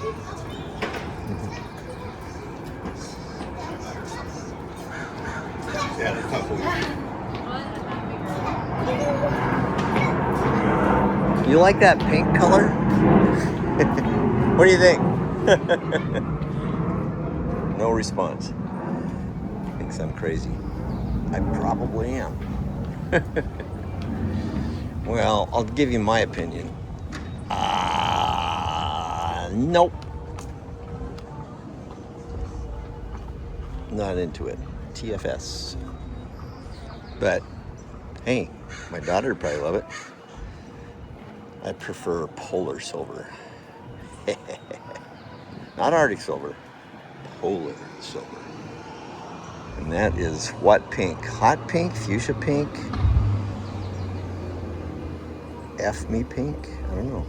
Yeah, it's tough. You like that pink color? What do you think? No response. Thinks I'm crazy. I probably am. Well, I'll give you my opinion. Nope. Not into it. TFS. But hey, my daughter would probably love it. I prefer polar silver. Not Arctic silver. Polar silver. And that is what pink? Hot pink? Fuchsia pink? F me pink? I don't know.